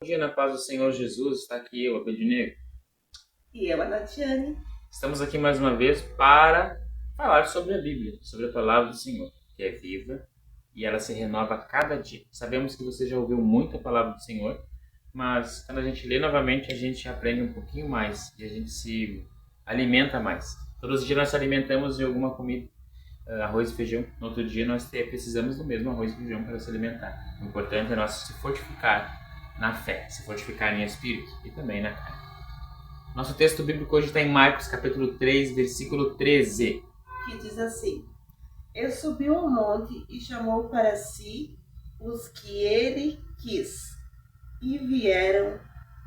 Bom dia, na paz do Senhor Jesus, está aqui eu, Abednego. E eu, a Natiane. Estamos aqui mais uma vez para falar sobre a Bíblia, sobre a palavra do Senhor, que é viva e ela se renova a cada dia. Sabemos que você já ouviu muito a palavra do Senhor, mas quando a gente lê novamente, a gente aprende um pouquinho mais e a gente se alimenta mais. Todos os dias nós se alimentamos de alguma comida, arroz e feijão. No outro dia nós precisamos do mesmo arroz e feijão para se alimentar. O importante é nós se fortificar na fé, se fortificar em espírito e também na carne. Nosso texto bíblico hoje está em Marcos capítulo 3, versículo 13. Que diz assim: Ele subiu ao monte e chamou para si os que ele quis, e vieram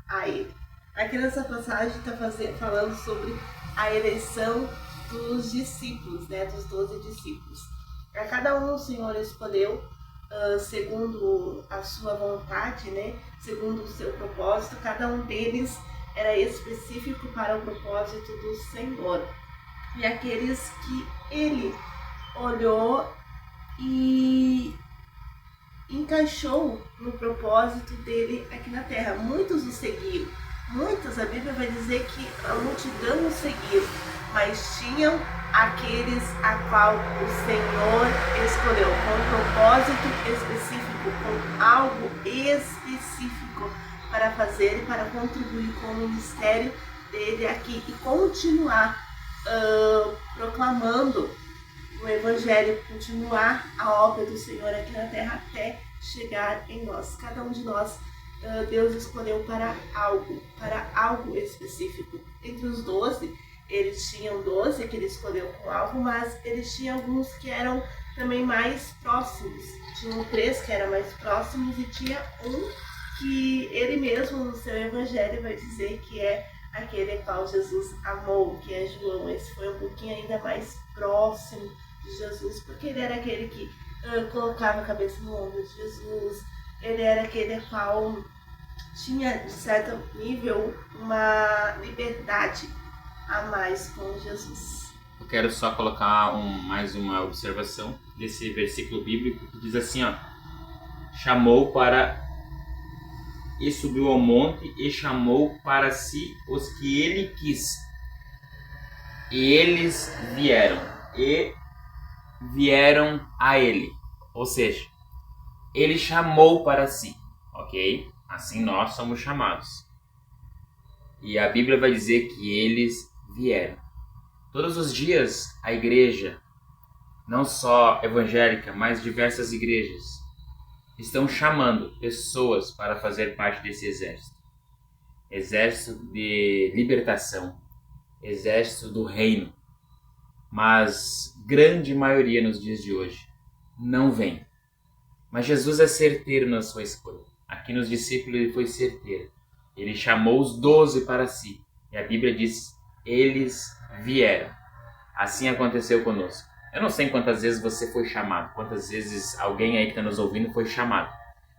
a ele. Aqui nessa passagem está falando sobre a eleição dos discípulos, né, dos 12 discípulos. A cada um o Senhor escolheu segundo a sua vontade, né, segundo o seu propósito. Cada um deles era específico para o propósito do Senhor. E aqueles que ele olhou e encaixou no propósito dele aqui na terra. Muitos o seguiram. Muitos, a Bíblia vai dizer que a multidão o seguiu, mas tinham aqueles a qual o Senhor escolheu, com um propósito específico, com algo específico para fazer e para contribuir com o ministério dele aqui e continuar proclamando o Evangelho, continuar a obra do Senhor aqui na terra até chegar em nós. Cada um de nós, Deus escolheu para algo específico. Entre os 12, eles tinham 12 que ele escolheu com algo, mas eles tinham alguns que eram também mais próximos. Tinham 3 que eram mais próximos e tinha um que ele mesmo no seu Evangelho vai dizer que é aquele a qual Jesus amou, que é João. Esse foi um pouquinho ainda mais próximo de Jesus, porque ele era aquele que colocava a cabeça no ombro de Jesus, ele era aquele a qual tinha, de certo nível, uma liberdade a mais com Jesus. Eu quero só colocar mais uma observação desse versículo bíblico que diz assim, ó: chamou para e subiu ao monte e chamou para si os que ele quis. E eles vieram a ele. Ou seja, ele chamou para si, ok? Assim nós somos chamados. E a Bíblia vai dizer que eles vieram. Todos os dias a igreja, não só evangélica, mas diversas igrejas, estão chamando pessoas para fazer parte desse exército. Exército de libertação, exército do reino. Mas grande maioria nos dias de hoje não vem. Mas Jesus é certeiro na sua escolha. Aqui nos discípulos ele foi certeiro. Ele chamou os 12 para si. E a Bíblia diz, eles vieram. Assim aconteceu conosco. Eu não sei quantas vezes você foi chamado, quantas vezes alguém aí que está nos ouvindo foi chamado.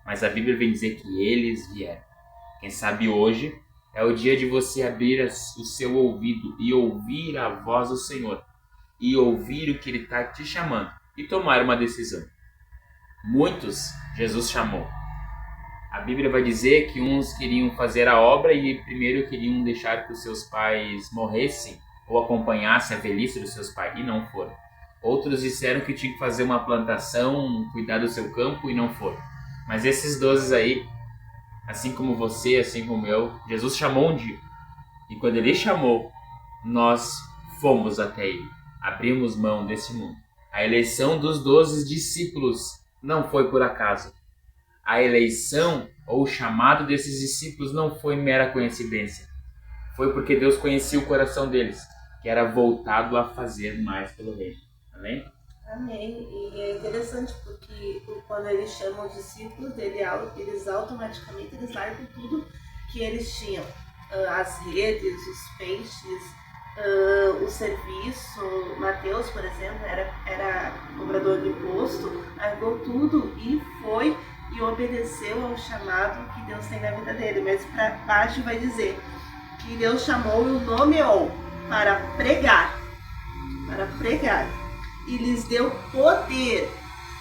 Mas a Bíblia vem dizer que eles vieram. Quem sabe hoje é o dia de você abrir o seu ouvido e ouvir a voz do Senhor. E ouvir o que Ele está te chamando. E tomar uma decisão. Muitos Jesus chamou. A Bíblia vai dizer que uns queriam fazer a obra e primeiro queriam deixar que os seus pais morressem ou acompanhassem a velhice dos seus pais e não foram. Outros disseram que tinha que fazer uma plantação, cuidar do seu campo e não foram. Mas esses 12 aí, assim como você, assim como eu, Jesus chamou um dia. E quando Ele chamou, nós fomos até Ele. Abrimos mão desse mundo. A eleição dos 12 discípulos não foi por acaso. A eleição ou o chamado desses discípulos não foi mera coincidência. Foi porque Deus conhecia o coração deles, que era voltado a fazer mais pelo reino. Amém? Amém. E é interessante porque quando eles chamam os discípulos dele, eles automaticamente largam tudo que eles tinham. As redes, os peixes, o serviço. Mateus, por exemplo, era cobrador de imposto, largou tudo e foi e obedeceu ao chamado que Deus tem na vida dele. Mas para baixo vai dizer que Deus chamou e o nomeou para pregar. E lhes deu poder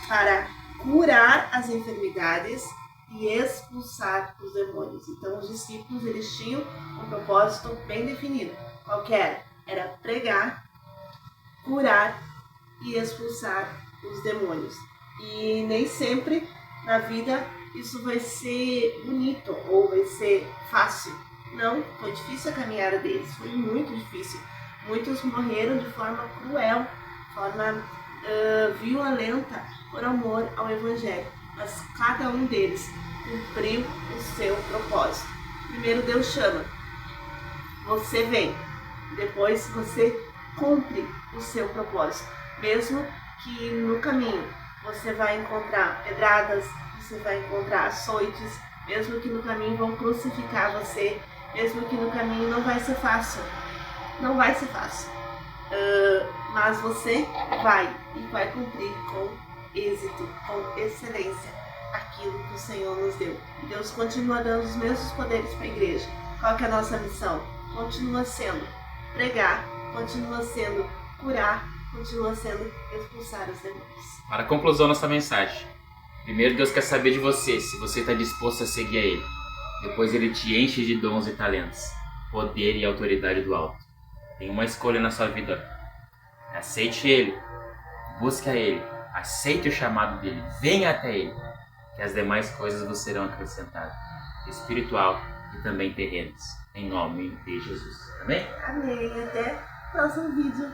para curar as enfermidades e expulsar os demônios. Então os discípulos eles tinham um propósito bem definido. Qual que era? Era pregar, curar e expulsar os demônios. E nem sempre na vida isso vai ser bonito ou vai ser fácil. Não, foi difícil a caminhada deles, foi muito difícil. Muitos morreram de forma cruel, forma violenta por amor ao Evangelho. Mas cada um deles cumpriu o seu propósito. Primeiro Deus chama, você vem. Depois você cumpre o seu propósito. Mesmo que no caminho você vai encontrar pedradas, você vai encontrar açoites, mesmo que no caminho vão crucificar você, mesmo que no caminho não vai ser fácil. Não vai ser fácil. Mas você vai e vai cumprir com êxito, com excelência, aquilo que o Senhor nos deu. E Deus continua dando os mesmos poderes para a igreja. Qual que é a nossa missão? Continua sendo pregar, continua sendo curar, continua sendo expulsar os demônios. Para a conclusão da nossa mensagem, primeiro Deus quer saber de você, se você está disposto a seguir a Ele. Depois Ele te enche de dons e talentos, poder e autoridade do alto. Tem uma escolha na sua vida. Aceite Ele, busque a Ele, aceite o chamado dEle, venha até Ele, que as demais coisas vos serão acrescentadas, espiritual e também terrenas. Em nome de Jesus. Amém? Amém. Até o próximo vídeo.